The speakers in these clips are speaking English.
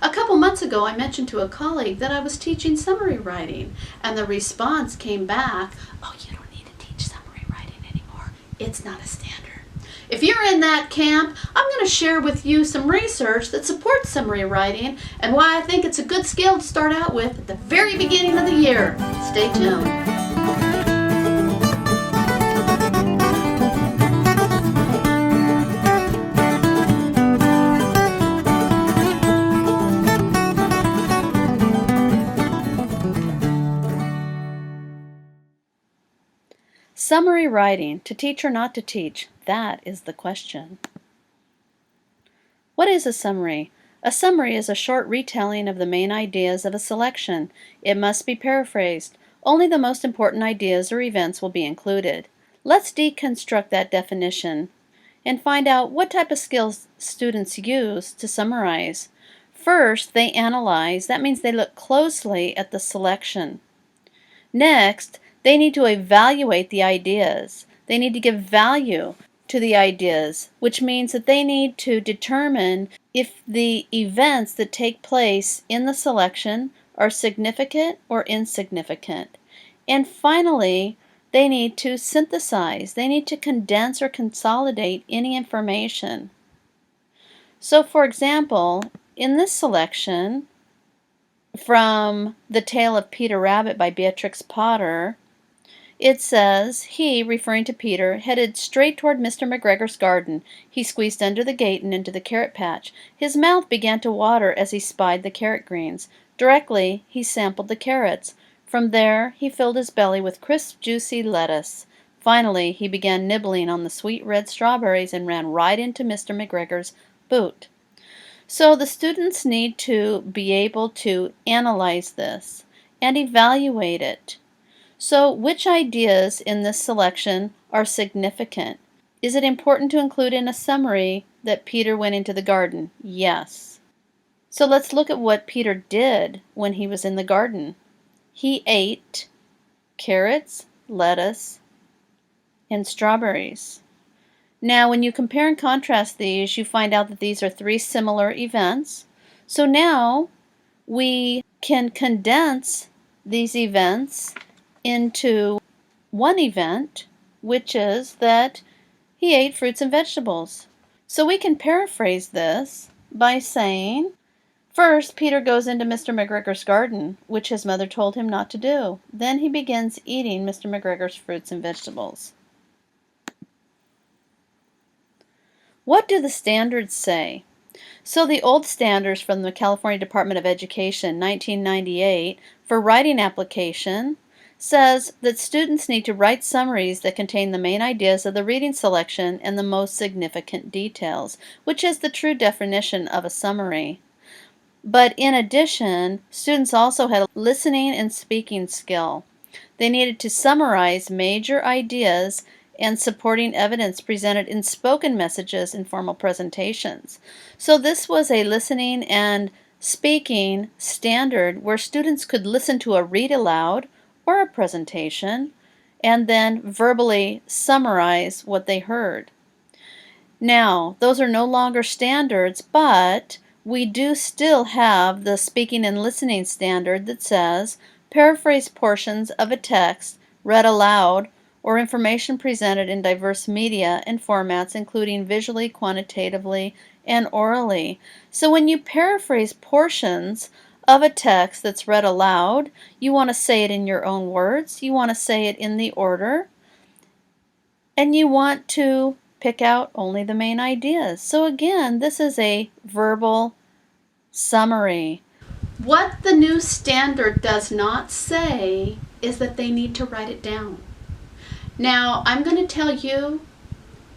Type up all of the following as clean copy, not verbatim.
A couple months ago, I mentioned to a colleague that I was teaching summary writing, and the response came back, "Oh, you don't need to teach summary writing anymore. It's not a standard." If you're in that camp, I'm going to share with you some research that supports summary writing and why I think it's a good skill to start out with at the very beginning of the year. Stay tuned. Summary writing, to teach or not to teach, that is the question. What is a summary? A summary is a short retelling of the main ideas of a selection. It must be paraphrased. Only the most important ideas or events will be included. Let's deconstruct that definition and find out what type of skills students use to summarize. First, they analyze. That means they look closely at the selection. Next, they need to evaluate the ideas. They need to give value to the ideas, which means that they need to determine if the events that take place in the selection are significant or insignificant. And finally, they need to synthesize. They need to condense or consolidate any information. So, for example, in this selection from The Tale of Peter Rabbit by Beatrix Potter, it says, he, referring to Peter, headed straight toward Mr. McGregor's garden. He squeezed under the gate and into the carrot patch. His mouth began to water as he spied the carrot greens. Directly, he sampled the carrots. From there, he filled his belly with crisp, juicy lettuce. Finally, he began nibbling on the sweet red strawberries and ran right into Mr. McGregor's boot. So the students need to be able to analyze this and evaluate it. So, which ideas in this selection are significant? Is it important to include in a summary that Peter went into the garden? Yes. So let's look at what Peter did when he was in the garden. He ate carrots, lettuce, and strawberries. Now, when you compare and contrast these, you find out that these are three similar events. So now we can condense these events into one event, which is that he ate fruits and vegetables. So we can paraphrase this by saying, first, Peter goes into Mr. McGregor's garden, which his mother told him not to do. Then he begins eating Mr. McGregor's fruits and vegetables. What do the standards say? So the old standards from the California Department of Education, 1998, for writing application says that students need to write summaries that contain the main ideas of the reading selection and the most significant details, which is the true definition of a summary. But in addition, students also had a listening and speaking skill. They needed to summarize major ideas and supporting evidence presented in spoken messages in formal presentations. So this was a listening and speaking standard where students could listen to a read aloud or a presentation and then verbally summarize what they heard. Now, those are no longer standards, but we do still have the speaking and listening standard that says paraphrase portions of a text read aloud or information presented in diverse media and formats, including visually, quantitatively, and orally. So when you paraphrase portions of a text that's read aloud, you want to say it in your own words, you want to say it in the order, and you want to pick out only the main ideas. So again, this is a verbal summary. What the new standard does not say is that they need to write it down. Now, I'm going to tell you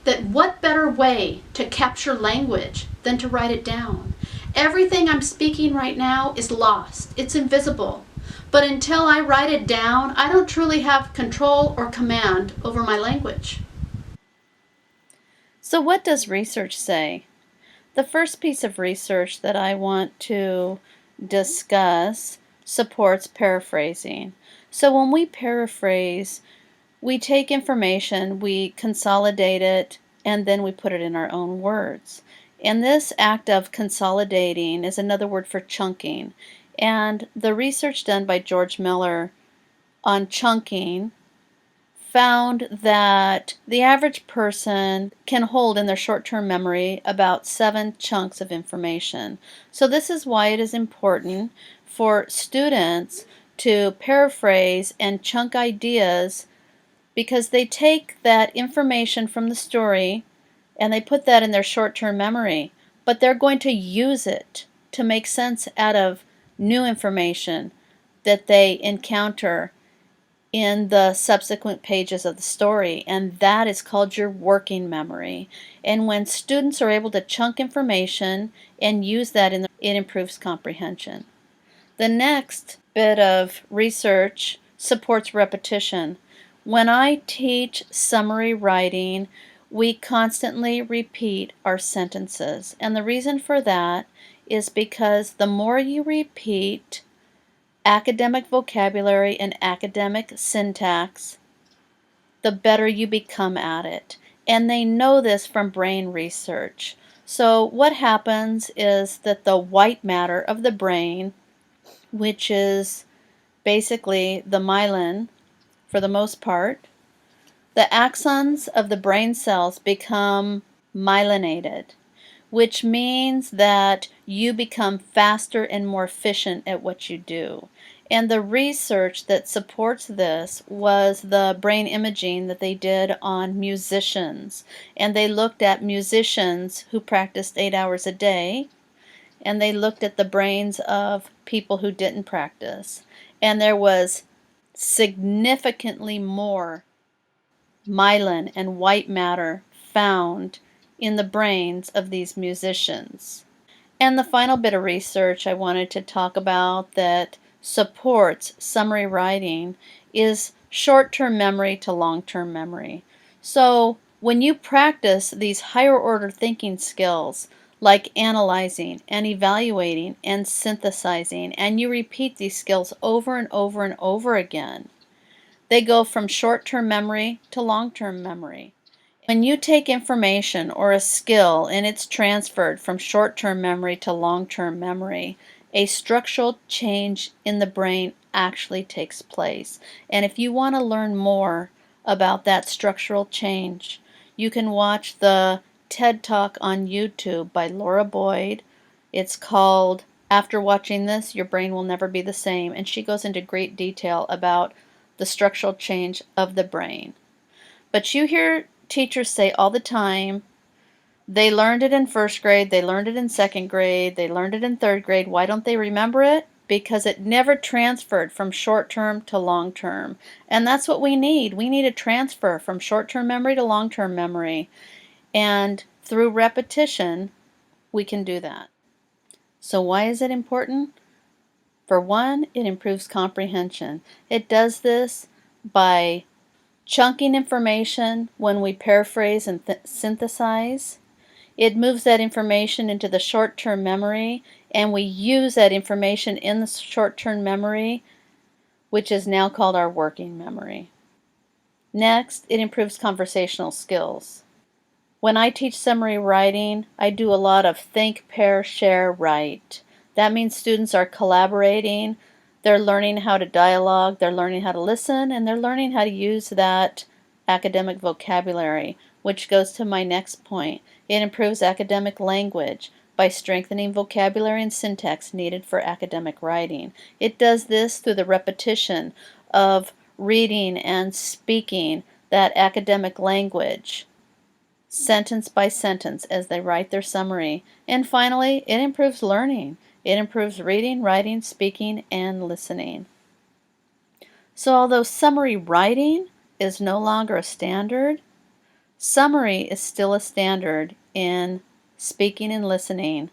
that what better way to capture language than to write it down? Everything I'm speaking right now is lost. It's invisible. But until I write it down, I don't truly have control or command over my language. So what does research say? The first piece of research that I want to discuss supports paraphrasing. So when we paraphrase, we take information, we consolidate it, and then we put it in our own words. And this act of consolidating is another word for chunking. And the research done by George Miller on chunking found that the average person can hold in their short-term memory about 7 chunks of information. So this is why it is important for students to paraphrase and chunk ideas, because they take that information from the story and they put that in their short-term memory, but they're going to use it to make sense out of new information that they encounter in the subsequent pages of the story, and that is called your working memory. And when students are able to chunk information and use that it improves comprehension. The next bit of research supports repetition. When I teach summary writing, we constantly repeat our sentences, and the reason for that is because the more you repeat academic vocabulary and academic syntax, the better you become at it. And they know this from brain research. So what happens is that the white matter of the brain, which is basically the myelin for the most part, the axons of the brain cells become myelinated, which means that you become faster and more efficient at what you do. And the research that supports this was the brain imaging that they did on musicians. And they looked at musicians who practiced 8 hours a day, and they looked at the brains of people who didn't practice. And there was significantly more myelin and white matter found in the brains of these musicians. And the final bit of research I wanted to talk about that supports summary writing is short-term memory to long-term memory. So when you practice these higher order thinking skills like analyzing and evaluating and synthesizing, and you repeat these skills over and over and over again, they go from short-term memory to long-term memory. When you take information or a skill and it's transferred from short-term memory to long-term memory, a structural change in the brain actually takes place. And if you want to learn more about that structural change, you can watch the TED Talk on YouTube by Laura Boyd. It's called After Watching This, Your Brain Will Never Be the Same, and she goes into great detail about the structural change of the brain. But you hear teachers say all the time, they learned it in first grade, they learned it in second grade, they learned it in third grade. Why don't they remember it? Because it never transferred from short-term to long-term. And that's what we need. We need a transfer from short-term memory to long-term memory. And through repetition, we can do that. So why is it important? For one, it improves comprehension. It does this by chunking information when we paraphrase and synthesize. It moves that information into the short-term memory, and we use that information in the short-term memory, which is now called our working memory. Next, it improves conversational skills. When I teach summary writing, I do a lot of think, pair, share, write. That means students are collaborating, they're learning how to dialogue, they're learning how to listen, and they're learning how to use that academic vocabulary, which goes to my next point. It improves academic language by strengthening vocabulary and syntax needed for academic writing. It does this through the repetition of reading and speaking that academic language, sentence by sentence, as they write their summary. And finally, it improves learning. It improves reading, writing, speaking, and listening. So although summary writing is no longer a standard, summary is still a standard in speaking and listening.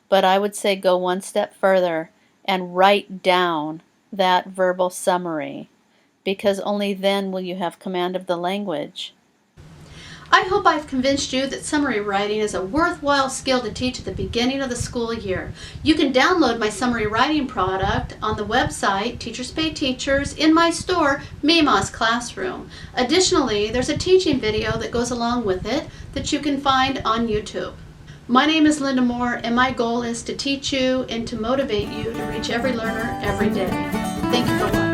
But I would say go one step further and write down that verbal summary, because only then will you have command of the language. I hope I've convinced you that summary writing is a worthwhile skill to teach at the beginning of the school year. You can download my summary writing product on the website Teachers Pay Teachers, in my store Mima's Classroom. Additionally, there's a teaching video that goes along with it that you can find on YouTube. My name is Linda Moore, and my goal is to teach you and to motivate you to reach every learner every day. Thank you for watching.